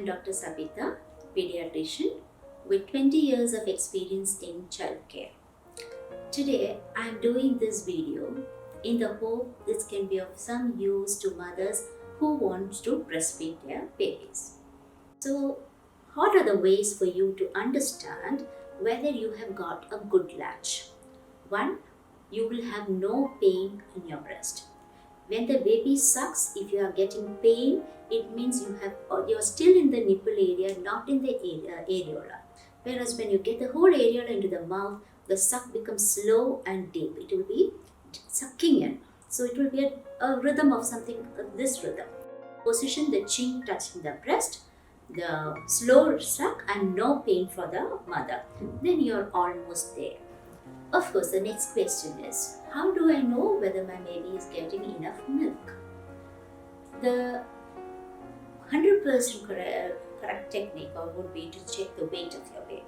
I'm Dr. Sabitha, pediatrician with 20 years of experience in childcare. Today, I'm doing this video in the hope this can be of some use to mothers who want to breastfeed their babies. So, what are the ways for you to understand whether you have got a good latch? One, you will have no pain in your breast. When the baby sucks, if you are getting pain, it means you're still in the nipple area, not in the areola. Whereas when you get the whole areola into the mouth, the suck becomes slow and deep. It will be sucking in. So it will be a rhythm of something, this rhythm. Position the chin touching the breast, the slow suck and no pain for the mother. Then you're almost there. Of course, the next question is, how do I know whether my baby is getting enough milk? The 100% correct technique would be to check the weight of your baby.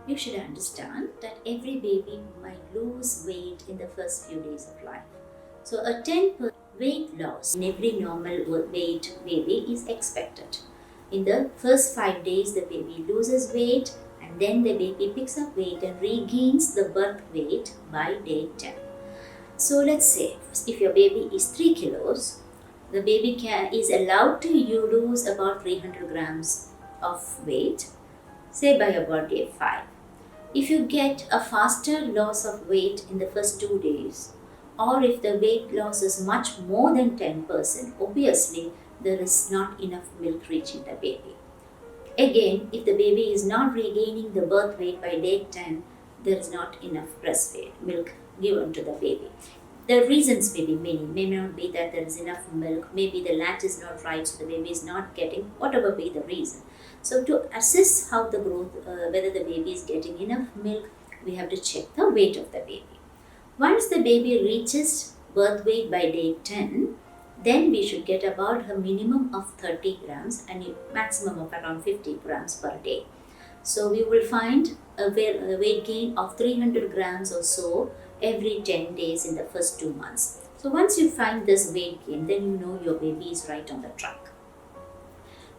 You should understand that every baby might lose weight in the first few days of life. So a 10% weight loss in every normal weight baby is expected. In the first 5 days, the baby loses weight, and then the baby picks up weight and regains the birth weight by day 10. So let's say if your baby is 3 kilos, the baby is allowed to lose about 300 grams of weight, say by about day 5. If you get a faster loss of weight in the first 2 days, or if the weight loss is much more than 10%, obviously there is not enough milk reaching the baby. Again, if the baby is not regaining the birth weight by day 10, there is not enough milk given to the baby. The reasons may be many. May not be that there is enough milk. Maybe the latch is not right, so the baby is not getting, whatever be the reason. So to assess how the growth, whether the baby is getting enough milk, we have to check the weight of the baby. Once the baby reaches birth weight by day 10, then we should get about a minimum of 30 grams and a maximum of around 50 grams per day. So we will find a weight gain of 300 grams or so every 10 days in the first 2 months. So once you find this weight gain, then you know your baby is right on the track.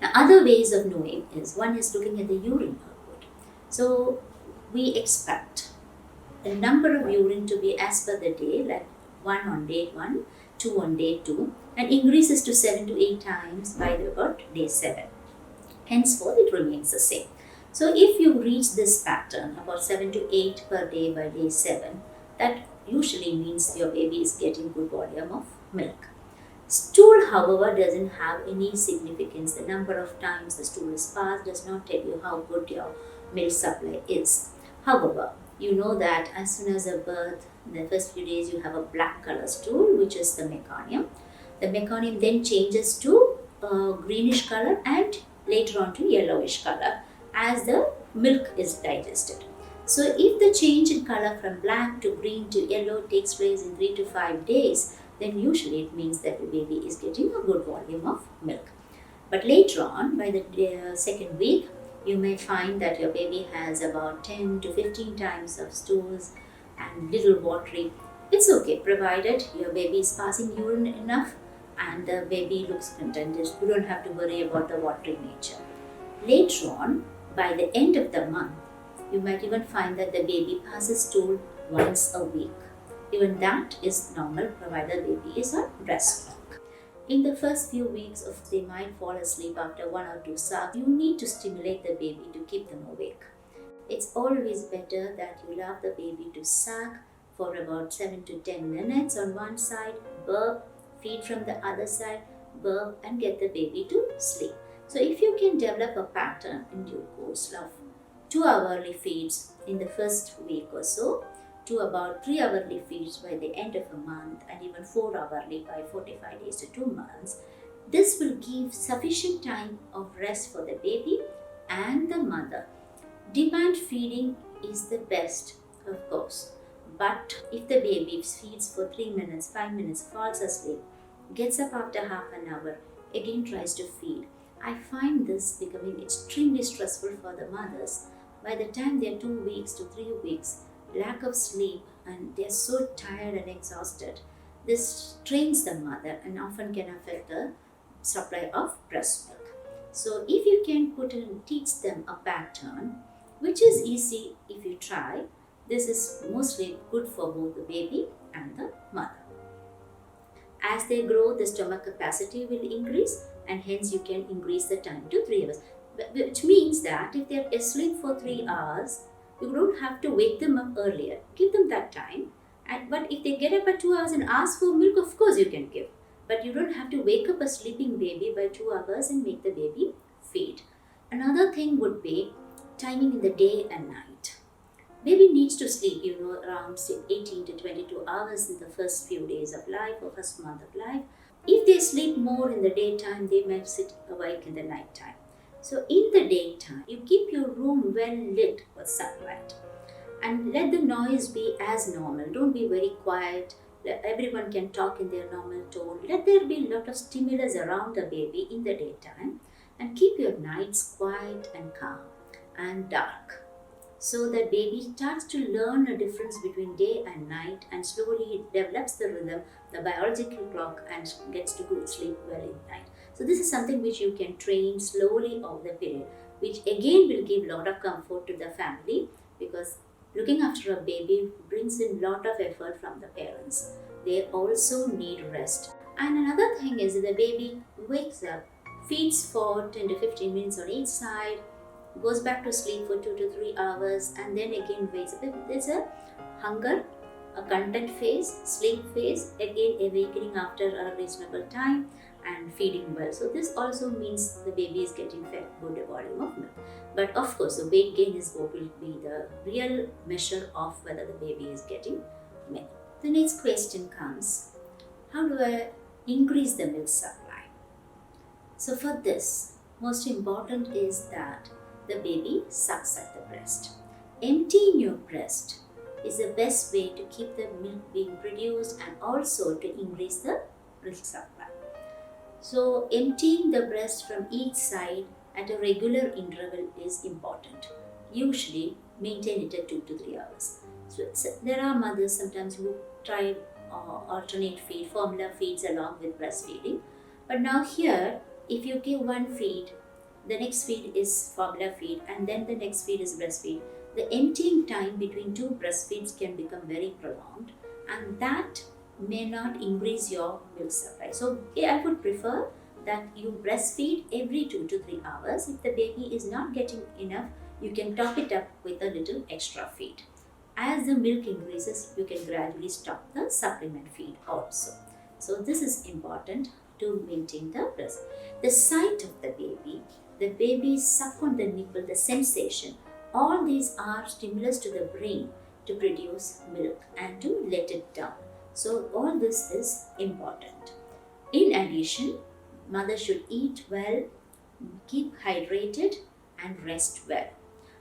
Now, other ways of knowing is, one is looking at the urine output. So we expect the number of urine to be as per the day, like 1 on day 1, 2 on day 2, and increases to 7 to 8 times by about day 7. Henceforth, it remains the same. So if you reach this pattern, about 7 to 8 per day by day 7, that usually means your baby is getting good volume of milk. Stool, however, doesn't have any significance. The number of times the stool is passed does not tell you how good your milk supply is. However, you know that as soon as a birth, in the first few days, you have a black color stool, which is the meconium. The meconium then changes to greenish color and later on to yellowish color as the milk is digested. So if the change in color from black to green to yellow takes place in 3 to 5 days, then usually it means that the baby is getting a good volume of milk. But later on, by the second week, you may find that your baby has about 10 to 15 times of stools and little watery. It's okay, provided your baby is passing urine enough and the baby looks contented. You don't have to worry about the watery nature. Later on, by the end of the month, you might even find that the baby passes stool once a week. Even that is normal, provided the baby is on breast milk. In the first few weeks, if they might fall asleep after 1 or 2 sucks, you need to stimulate the baby to keep them awake. It's always better that you allow the baby to suck for about 7 to 10 minutes on one side, burp, feed from the other side, burp, and get the baby to sleep. So if you can develop a pattern in due course of 2 hourly feeds in the first week or so, to about 3 hourly feeds by the end of a month, and even 4 hourly by 45 days to 2 months, this will give sufficient time of rest for the baby and the mother. Demand feeding is the best, of course, but if the baby feeds for 3 minutes, 5 minutes, falls asleep, gets up after half an hour, again tries to feed, I find this becoming extremely stressful for the mothers. By the time they're 2 weeks to 3 weeks, lack of sleep, and they're so tired and exhausted, this strains the mother and often can affect the supply of breast milk. So if you can teach them a pattern, which is easy if you try, this is mostly good for both the baby and the mother. As they grow, the stomach capacity will increase, and hence you can increase the time to 3 hours. Which means that if they are asleep for 3 hours, you don't have to wake them up earlier. Give them that time. But if they get up at 2 hours and ask for milk, of course you can give. But you don't have to wake up a sleeping baby by 2 hours and make the baby feed. Another thing would be timing in the day and night. Baby needs to sleep, around say 18 to 22 hours in the first few days of life or first month of life. If they sleep more in the daytime, they might sit awake in the night time. So in the daytime, you keep your room well lit with sunlight and let the noise be as normal. Don't be very quiet. Everyone can talk in their normal tone. Let there be a lot of stimulus around the baby in the daytime, and keep your nights quiet and calm and dark, so that baby starts to learn a difference between day and night, and slowly it develops the rhythm, the biological clock, and gets to go sleep well in night. So this is something which you can train slowly over the period, which again will give a lot of comfort to the family, because looking after a baby brings in a lot of effort from the parents. They also need rest. And another thing is that the baby wakes up, feeds for 10 to 15 minutes on each side, goes back to sleep for 2 to 3 hours, and then again wakes up. There's a hunger, a content phase, sleep phase, again awakening after a reasonable time, and feeding well. So this also means the baby is getting fed good volume of milk. But of course, the weight gain is what will be the real measure of whether the baby is getting milk. The next question comes, how do I increase the milk supply? So for this, most important is that the baby sucks at the breast. Emptying your breast is the best way to keep the milk being produced and also to increase the milk supply. So emptying the breast from each side at a regular interval is important. Usually maintain it at 2 to 3 hours. So there are mothers sometimes who try alternate feed, formula feeds along with breastfeeding. But now here, if you give one feed, the next feed is formula feed, and then the next feed is breastfeed, the emptying time between two breastfeeds can become very prolonged, and that may not increase your milk supply. So I would prefer that you breastfeed every 2 to 3 hours. If the baby is not getting enough, you can top it up with a little extra feed. As the milk increases, you can gradually stop the supplement feed also. So this is important to maintain the breast. The sight of the baby suck on the nipple, the sensation, all these are stimulus to the brain to produce milk and to let it down. So all this is important. In addition, mother should eat well, keep hydrated, and rest well.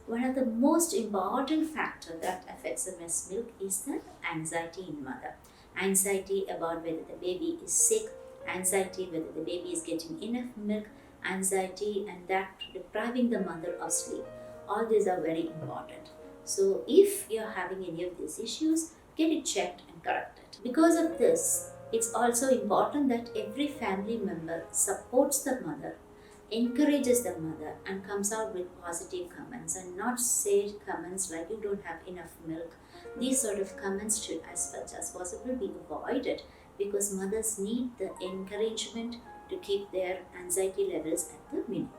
One of the most important factors that affects the breast milk is the anxiety in mother. Anxiety about whether the baby is sick, anxiety whether the baby is getting enough milk, anxiety and that depriving the mother of sleep. All these are very important. So if you're having any of these issues, get it checked and corrected. Because of this, it's also important that every family member supports the mother, encourages the mother, and comes out with positive comments, and not say comments like you don't have enough milk. These sort of comments should as much as possible be avoided, because mothers need the encouragement to keep their anxiety levels at the minimum.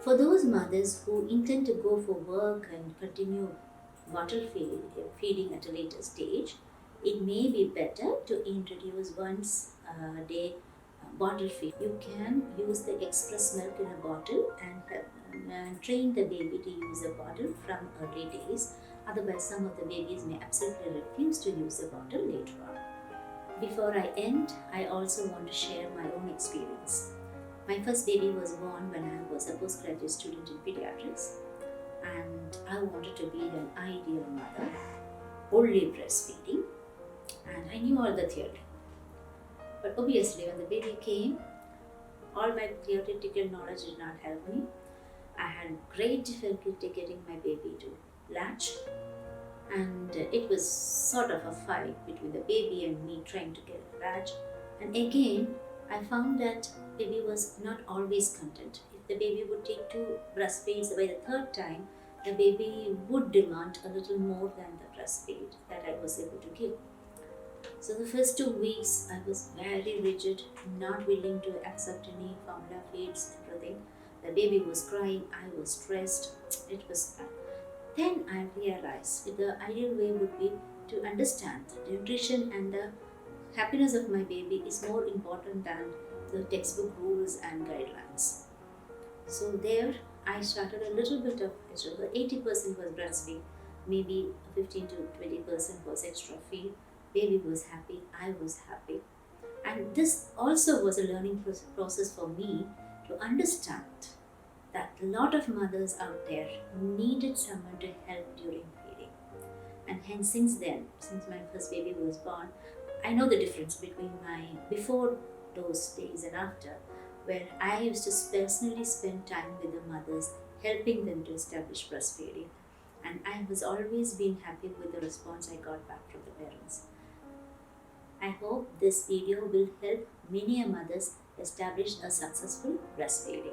For those mothers who intend to go for work and continue bottle feeding at a later stage, it may be better to introduce once a day bottle feed. You can use the express milk in a bottle and train the baby to use a bottle from early days. Otherwise, some of the babies may absolutely refuse to use the bottle later on. Before I end, I also want to share my own experience. My first baby was born when I was a postgraduate student in pediatrics, and I wanted to be an ideal mother, only breastfeeding, and I knew all the theory. But obviously, when the baby came, all my theoretical knowledge did not help me. I had great difficulty getting my baby to latch, and it was sort of a fight between the baby and me trying to get it latch. And again, I found that baby was not always content. If the baby would take two breastfeeds by the third time, the baby would demand a little more than the breastfeed that I was able to give. So the first 2 weeks I was very rigid, not willing to accept any formula feeds, everything. The baby was crying, I was stressed, it was bad. Then I realized that the ideal way would be to understand that nutrition and the happiness of my baby is more important than the textbook rules and guidelines. So there I started a little bit of extra. The 80% was breastfeed, maybe 15 to 20% was extra feed. Baby was happy, I was happy. And this also was a learning process for me to understand that a lot of mothers out there needed someone to help during feeding. And hence, since then, since my first baby was born, I know the difference between my before those days and after, where I used to personally spend time with the mothers, helping them to establish breastfeeding. And I was always been happy with the response I got back from the parents. I hope this video will help many mothers establish a successful breastfeeding.